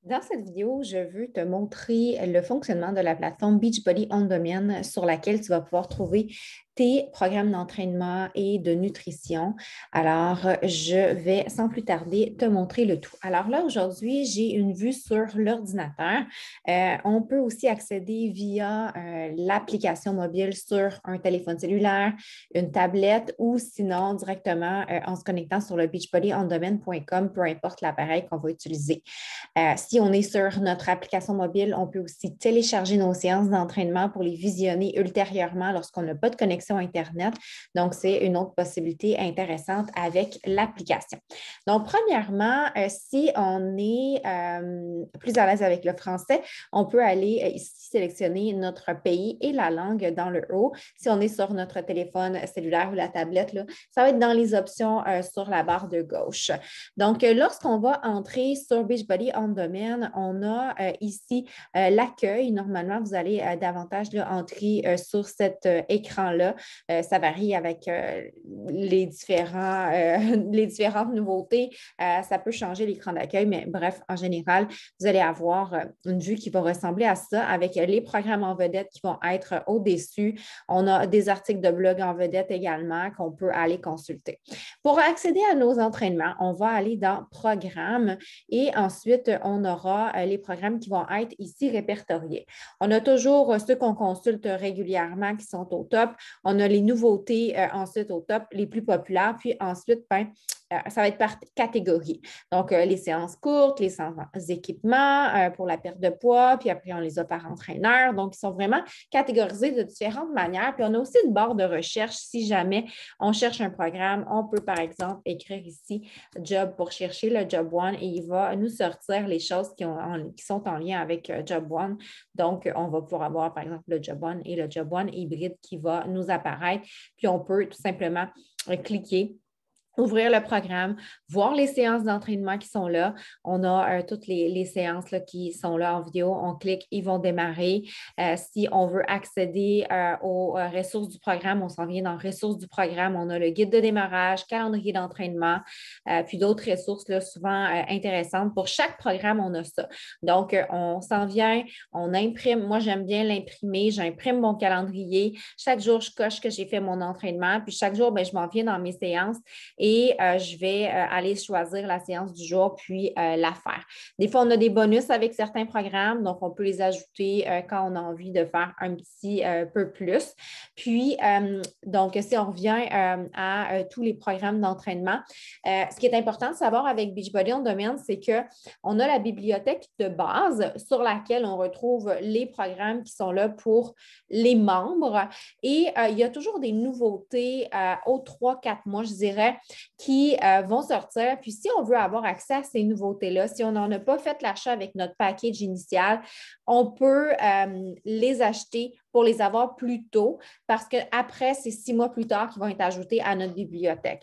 Dans cette vidéo, je veux te montrer le fonctionnement de la plateforme Beachbody On Demand sur laquelle tu vas pouvoir trouver tes programmes d'entraînement et de nutrition. Alors, je vais sans plus tarder te montrer le tout. Alors là, aujourd'hui, j'ai une vue sur l'ordinateur. On peut aussi accéder via l'application mobile sur un téléphone cellulaire, une tablette ou sinon directement en se connectant sur le beachbodyondemand.com, peu importe l'appareil qu'on va utiliser. Si on est sur notre application mobile, on peut aussi télécharger nos séances d'entraînement pour les visionner ultérieurement lorsqu'on n'a pas de connexion Internet. Donc, c'est une autre possibilité intéressante avec l'application. Donc, premièrement, si on est plus à l'aise avec le français, on peut aller ici sélectionner notre pays et la langue dans le haut. Si on est sur notre téléphone cellulaire ou la tablette, là, ça va être dans les options sur la barre de gauche. Donc, lorsqu'on va entrer sur Beachbody On Demand, on a ici l'accueil. Normalement, vous allez davantage là, entrer sur cet écran-là. Ça varie avec les différentes nouveautés. Ça peut changer l'écran d'accueil, mais bref, en général, vous allez avoir une vue qui va ressembler à ça avec les programmes en vedette qui vont être au-dessus. On a des articles de blog en vedette également qu'on peut aller consulter. Pour accéder à nos entraînements, on va aller dans Programmes et ensuite, on aura les programmes qui vont être ici répertoriés. On a toujours ceux qu'on consulte régulièrement qui sont au top. On a les nouveautés ensuite au top, les plus populaires. Puis ensuite, ça va être par catégorie. Donc, les séances courtes, les séances équipements pour la perte de poids, puis après, on les a par entraîneur. Donc, ils sont vraiment catégorisés de différentes manières. Puis, on a aussi une barre de recherche. Si jamais on cherche un programme, on peut, par exemple, écrire ici Job pour chercher le Job One et il va nous sortir les choses qui sont en lien avec Job One. Donc, on va pouvoir avoir, par exemple, le Job One et le Job One hybride qui va nous apparaître. Puis, on peut tout simplement cliquer, ouvrir le programme, voir les séances d'entraînement qui sont là. On a toutes les séances là, qui sont là en vidéo. On clique, ils vont démarrer. Si on veut accéder aux ressources du programme, on s'en vient dans ressources du programme. On a le guide de démarrage, calendrier d'entraînement, puis d'autres ressources là, souvent intéressantes. Pour chaque programme, on a ça. Donc, on s'en vient, on imprime. Moi, j'aime bien l'imprimer. J'imprime mon calendrier. Chaque jour, je coche que j'ai fait mon entraînement. Puis chaque jour, je m'en viens dans mes séances et je vais aller choisir la séance du jour puis la faire. Des fois, on a des bonus avec certains programmes, donc on peut les ajouter quand on a envie de faire un petit peu plus. Puis, donc, si on revient à tous les programmes d'entraînement, ce qui est important de savoir avec Beachbody On Demand, c'est qu'on a la bibliothèque de base sur laquelle on retrouve les programmes qui sont là pour les membres et il y a toujours des nouveautés aux 3-4 mois, je dirais, qui vont sortir. Puis si on veut avoir accès à ces nouveautés-là, si on n'en a pas fait l'achat avec notre package initial, on peut les acheter pour les avoir plus tôt parce qu'après, c'est 6 mois plus tard qu'ils vont être ajoutés à notre bibliothèque.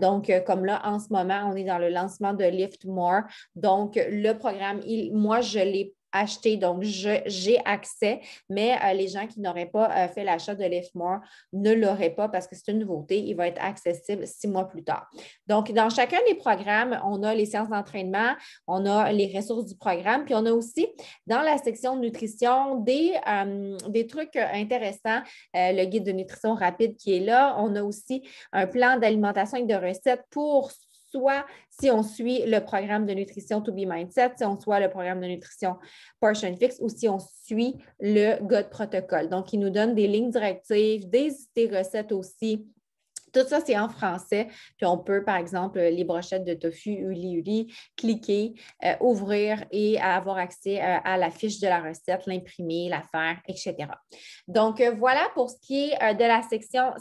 Donc, comme là, en ce moment, on est dans le lancement de Lift More. Donc, le programme, moi, je l'ai acheté, donc j'ai accès, mais les gens qui n'auraient pas fait l'achat de Lift More ne l'auraient pas parce que c'est une nouveauté. Il va être accessible 6 mois plus tard. Donc, dans chacun des programmes, on a les séances d'entraînement, on a les ressources du programme, puis on a aussi dans la section nutrition des trucs intéressants. Le guide de nutrition rapide qui est là. On a aussi un plan d'alimentation et de recettes pour soit si on suit le programme de nutrition To Be Mindset, si on suit le programme de nutrition Portion Fix ou si on suit le GOT protocole. Donc, il nous donne des lignes directives, des recettes aussi. Tout ça, c'est en français. Puis on peut, par exemple, les brochettes de tofu, uli, cliquer, ouvrir et avoir accès à la fiche de la recette, l'imprimer, la faire, etc. Donc, voilà pour ce qui est de la section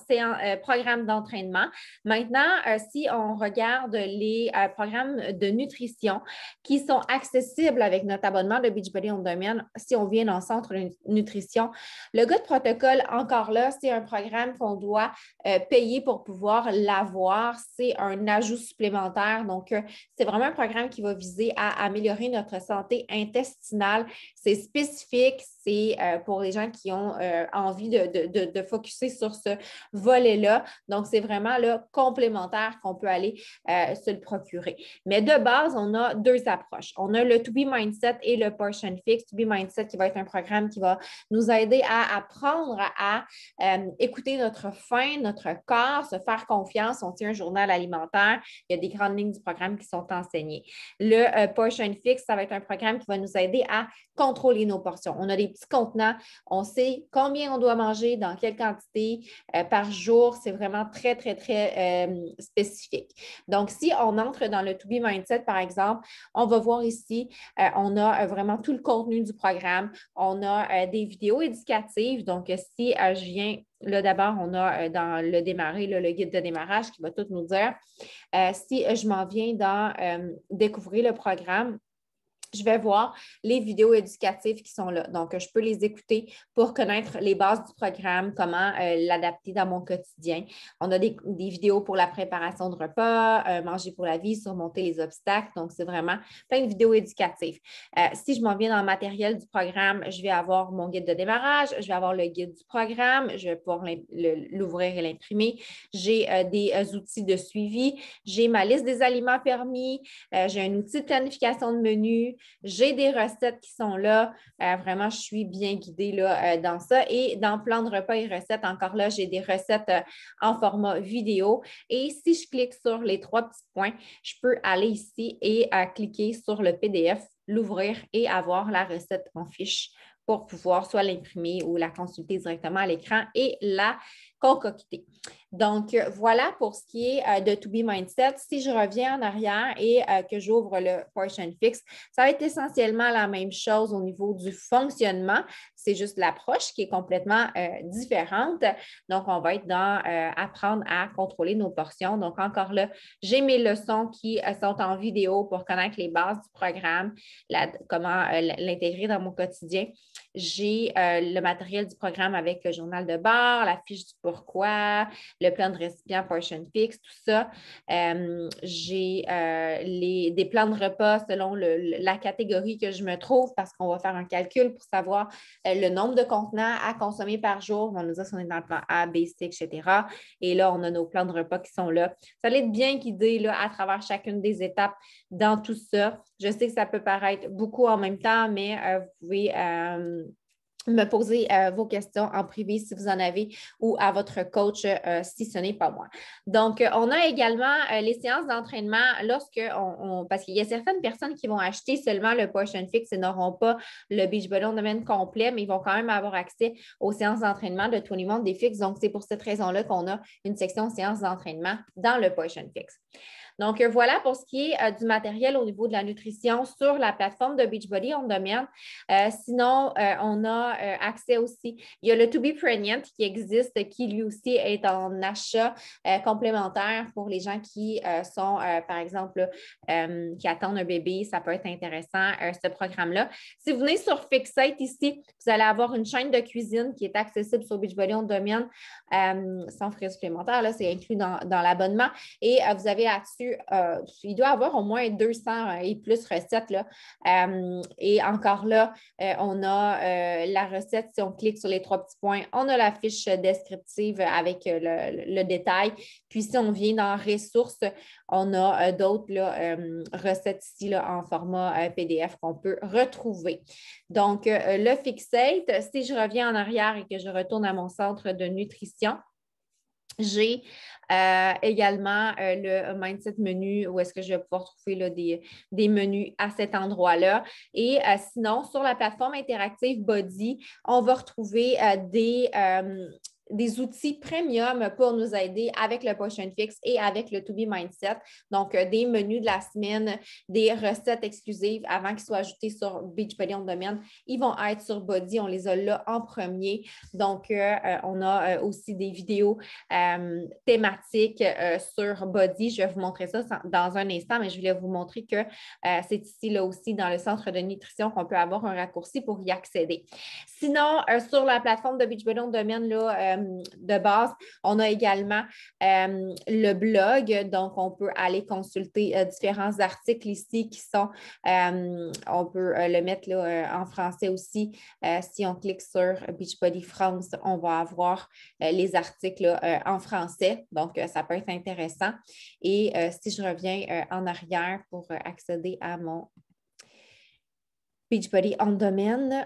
programme d'entraînement. Maintenant, si on regarde les programmes de nutrition qui sont accessibles avec notre abonnement de Beachbody On Demand, si on vient dans le centre de nutrition, le GOT protocole, encore là, c'est un programme qu'on doit payer pour pouvoir l'avoir. C'est un ajout supplémentaire. Donc, c'est vraiment un programme qui va viser à améliorer notre santé intestinale. C'est spécifique, c'est pour les gens qui ont envie de focusser sur ce volet-là. Donc, c'est vraiment là, complémentaire qu'on peut aller se le procurer. Mais de base, on a deux approches. On a le To Be Mindset et le Portion Fix. To Be Mindset qui va être un programme qui va nous aider à apprendre à écouter notre faim, notre corps, se faire confiance. On tient un journal alimentaire. Il y a des grandes lignes du programme qui sont enseignées. Le Portion Fix, ça va être un programme qui va nous aider à contrôler nos portions. On a des petits contenants. On sait combien on doit manger, dans quelle quantité par jour. C'est vraiment très, très, très spécifique. Donc, si on entre dans le To Be Mindset, par exemple, on va voir ici, on a vraiment tout le contenu du programme. On a des vidéos éducatives. Donc, si je viens, là d'abord, on a dans le démarrer, là, le guide de démarrage qui va tout nous dire. Si je m'en viens dans découvrir le programme, je vais voir les vidéos éducatives qui sont là. Donc, je peux les écouter pour connaître les bases du programme, comment l'adapter dans mon quotidien. On a des vidéos pour la préparation de repas, manger pour la vie, surmonter les obstacles. Donc, c'est vraiment plein de vidéos éducatives. Si je m'en viens dans le matériel du programme, je vais avoir mon guide de démarrage, je vais avoir le guide du programme, je vais pouvoir l'ouvrir et l'imprimer. J'ai des outils de suivi, j'ai ma liste des aliments permis, j'ai un outil de planification de menu. J'ai des recettes qui sont là. Vraiment, je suis bien guidée là, dans ça. Et dans plan de repas et recettes, encore là, j'ai des recettes en format vidéo. Et si je clique sur les trois petits points, je peux aller ici et cliquer sur le PDF, l'ouvrir et avoir la recette en fiche pour pouvoir soit l'imprimer ou la consulter directement à l'écran et la concocter. Donc, voilà pour ce qui est de To Be Mindset. Si je reviens en arrière et que j'ouvre le Portion Fix, ça va être essentiellement la même chose au niveau du fonctionnement. C'est juste l'approche qui est complètement différente. Donc, on va être dans apprendre à contrôler nos portions. Donc, encore là, j'ai mes leçons qui sont en vidéo pour connaître les bases du programme, comment l'intégrer dans mon quotidien. J'ai le matériel du programme avec le journal de bord, la fiche du pourquoi, le plan de récipient Portion Fix, tout ça. J'ai des plans de repas selon la catégorie que je me trouve parce qu'on va faire un calcul pour savoir le nombre de contenants à consommer par jour. On va nous dire si on est dans le plan A, B, C, etc. Et là, on a nos plans de repas qui sont là. Ça va être bien guidé là, à travers chacune des étapes dans tout ça. Je sais que ça peut paraître beaucoup en même temps, mais vous pouvez me poser vos questions en privé si vous en avez ou à votre coach si ce n'est pas moi. Donc, on a également les séances d'entraînement parce qu'il y a certaines personnes qui vont acheter seulement le Portion Fix et n'auront pas le Beachbody On Demand complet, mais ils vont quand même avoir accès aux séances d'entraînement de 21 Day Fix. Donc, c'est pour cette raison-là qu'on a une section séances d'entraînement dans le Portion Fix. Donc, voilà pour ce qui est du matériel au niveau de la nutrition sur la plateforme de Beachbody On Demand. Sinon, on a accès aussi. Il y a le To Be Pregnant qui existe, qui lui aussi est en achat complémentaire pour les gens qui sont, par exemple, qui attendent un bébé. Ça peut être intéressant, ce programme-là. Si vous venez sur Fixate ici, vous allez avoir une chaîne de cuisine qui est accessible sur Beachbody On Demand sans frais supplémentaires. Là, c'est inclus dans l'abonnement. Et vous avez là-dessus, il doit y avoir au moins 200 et plus recettes. Là. Et encore là, on a la recette. Si on clique sur les trois petits points, on a la fiche descriptive avec le détail. Puis, si on vient dans ressources, on a d'autres recettes ici là, en format PDF qu'on peut retrouver. Donc, le Fixate, si je reviens en arrière et que je retourne à mon centre de nutrition, j'ai également le Mindset menu où est-ce que je vais pouvoir trouver là, des menus à cet endroit-là. Et sinon, sur la plateforme interactive Body, on va retrouver des outils premium pour nous aider avec le Portion Fix et avec le To Be Mindset. Donc, des menus de la semaine, des recettes exclusives avant qu'ils soient ajoutés sur Beachbody On Demand. Ils vont être sur Body. On les a là en premier. Donc, on a aussi des vidéos thématiques sur Body. Je vais vous montrer ça dans un instant, mais je voulais vous montrer que c'est ici là aussi dans le centre de nutrition qu'on peut avoir un raccourci pour y accéder. Sinon, sur la plateforme de Beachbody On Demand, là, de base. On a également le blog, donc on peut aller consulter différents articles ici qui sont, on peut le mettre là, en français aussi. Si on clique sur Beachbody France, on va avoir les articles là, en français, donc ça peut être intéressant. Et si je reviens en arrière pour accéder à mon Beachbody On Demand,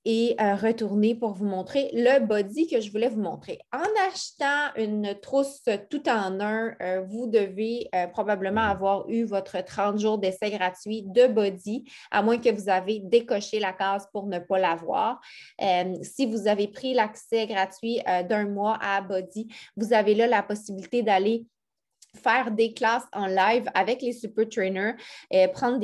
et retourner pour vous montrer le body que je voulais vous montrer. En achetant une trousse tout en un, vous devez probablement avoir eu votre 30 jours d'essai gratuit de body, à moins que vous avez décoché la case pour ne pas l'avoir. Si vous avez pris l'accès gratuit d'un mois à body, vous avez là la possibilité d'aller faire des classes en live avec les super trainers, prendre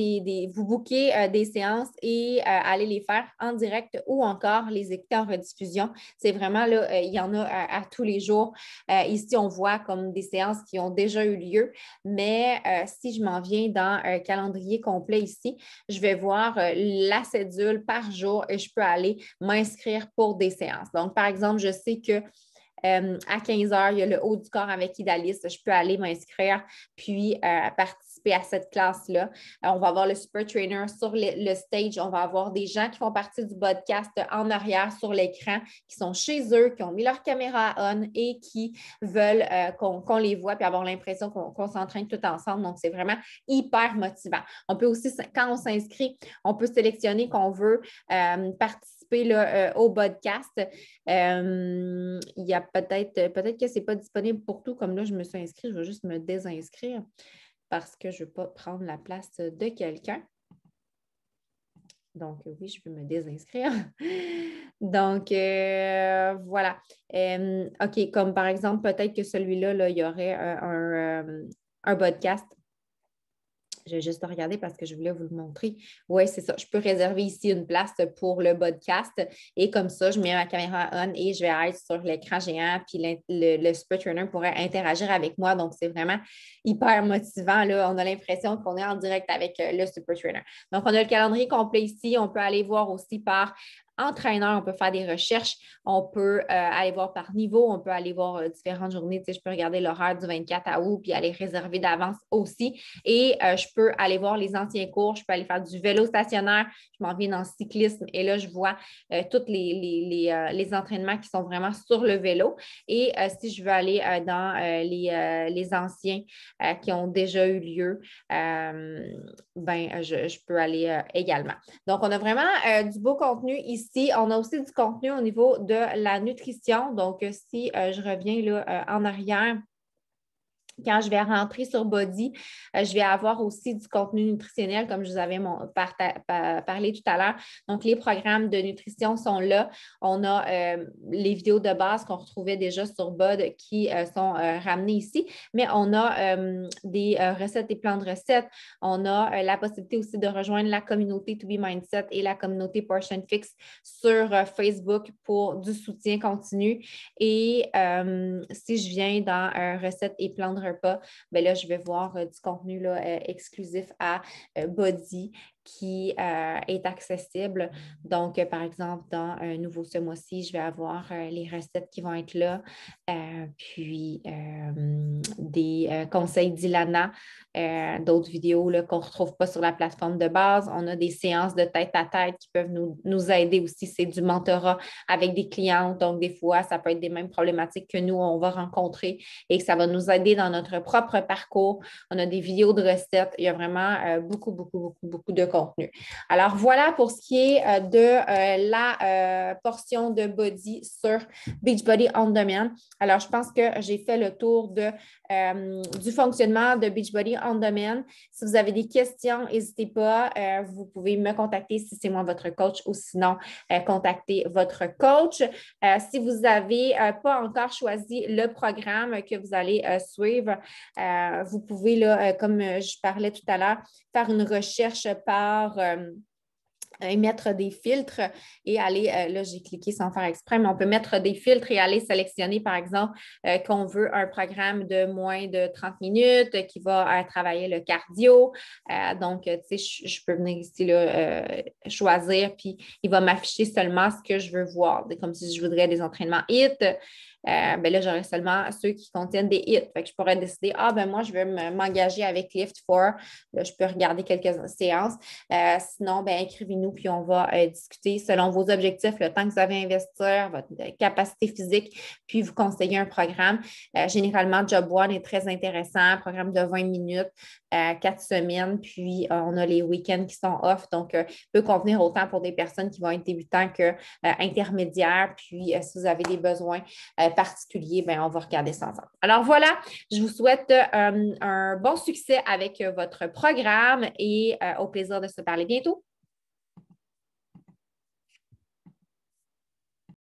vous booker des séances et aller les faire en direct ou encore les écouter en rediffusion. C'est vraiment là, il y en a à tous les jours. Ici, on voit comme des séances qui ont déjà eu lieu, mais si je m'en viens dans un calendrier complet ici, je vais voir la cédule par jour et je peux aller m'inscrire pour des séances. Donc, par exemple, je sais que à 15 heures, il y a le haut du corps avec Idalis. Je peux aller m'inscrire puis participer à cette classe-là. On va avoir le super trainer sur le stage. On va avoir des gens qui font partie du podcast en arrière sur l'écran, qui sont chez eux, qui ont mis leur caméra on et qui veulent qu'on les voit puis avoir l'impression qu'on s'entraîne tout ensemble. Donc, c'est vraiment hyper motivant. On peut aussi, quand on s'inscrit, on peut sélectionner qu'on veut participer là, au podcast. Il y a peut-être que ce n'est pas disponible pour tout. Comme là, je me suis inscrite, je vais juste me désinscrire parce que je ne veux pas prendre la place de quelqu'un. Donc, oui, je peux me désinscrire. Donc, voilà. OK, comme par exemple, peut-être que celui-là, là, il y aurait un podcast. Je vais juste regarder parce que je voulais vous le montrer. Oui, c'est ça. Je peux réserver ici une place pour le podcast et comme ça, je mets ma caméra on et je vais être sur l'écran géant puis le super trainer pourrait interagir avec moi. Donc, c'est vraiment hyper motivant. Là. On a l'impression qu'on est en direct avec le super trainer. Donc, on a le calendrier complet ici. On peut aller voir aussi par entraîneur, on peut faire des recherches, on peut aller voir par niveau, on peut aller voir différentes journées. Tu sais, je peux regarder l'horaire du 24 août puis aller réserver d'avance aussi. Et je peux aller voir les anciens cours, je peux aller faire du vélo stationnaire, je m'en viens dans le cyclisme et là, je vois tous les entraînements qui sont vraiment sur le vélo. Et si je veux aller dans les anciens qui ont déjà eu lieu, je peux aller également. Donc, on a vraiment du beau contenu ici. On a aussi du contenu au niveau de la nutrition. Donc, si je reviens là, en arrière, quand je vais rentrer sur Body, je vais avoir aussi du contenu nutritionnel, comme je vous avais parlé tout à l'heure. Donc, les programmes de nutrition sont là. On a les vidéos de base qu'on retrouvait déjà sur Bod qui sont ramenées ici, mais on a des recettes et plans de recettes. On a la possibilité aussi de rejoindre la communauté To Be Mindset et la communauté Portion Fix sur Facebook pour du soutien continu. Et si je viens dans recettes et plans de repas, bien là, je vais voir du contenu là, exclusif à Body qui est accessible. Donc, par exemple, dans un nouveau ce mois-ci, je vais avoir les recettes qui vont être là, puis des conseils d'Ilana, d'autres vidéos qu'on ne retrouve pas sur la plateforme de base. On a des séances de tête-à-tête qui peuvent nous aider aussi. C'est du mentorat avec des clientes. Donc, des fois, ça peut être des mêmes problématiques que nous, on va rencontrer et que ça va nous aider dans notre propre parcours. On a des vidéos de recettes. Il y a vraiment beaucoup de contenu. Alors, voilà pour ce qui est de la portion de Body sur Beachbody On Demand. Alors, je pense que j'ai fait le tour du fonctionnement de Beachbody On Demand. Si vous avez des questions, n'hésitez pas. Vous pouvez me contacter si c'est moi votre coach ou sinon, contactez votre coach. Si vous n'avez pas encore choisi le programme que vous allez suivre, vous pouvez, là, comme je parlais tout à l'heure, faire une recherche par mettre des filtres et aller, là j'ai cliqué sans faire exprès, mais on peut mettre des filtres et aller sélectionner, par exemple, qu'on veut un programme de moins de 30 minutes qui va travailler le cardio. Donc, tu sais, je peux venir ici là, choisir, puis il va m'afficher seulement ce que je veux voir. C'est comme si je voudrais des entraînements HIIT. Ben là, j'aurais seulement ceux qui contiennent des hits. Fait que je pourrais décider, ben moi, je veux m'engager avec Lift4. Là, je peux regarder quelques séances. Sinon, ben, écrivez-nous, puis on va discuter selon vos objectifs, le temps que vous avez à investir, votre capacité physique, puis vous conseiller un programme. Généralement, Job One est très intéressant, un programme de 20 minutes, 4 semaines, puis on a les week-ends qui sont off. Donc, peut convenir autant pour des personnes qui vont être débutants que intermédiaires. Puis, si vous avez des besoins particuliers, ben, on va regarder ça ensemble. Alors voilà, je vous souhaite un bon succès avec votre programme et au plaisir de se parler bientôt.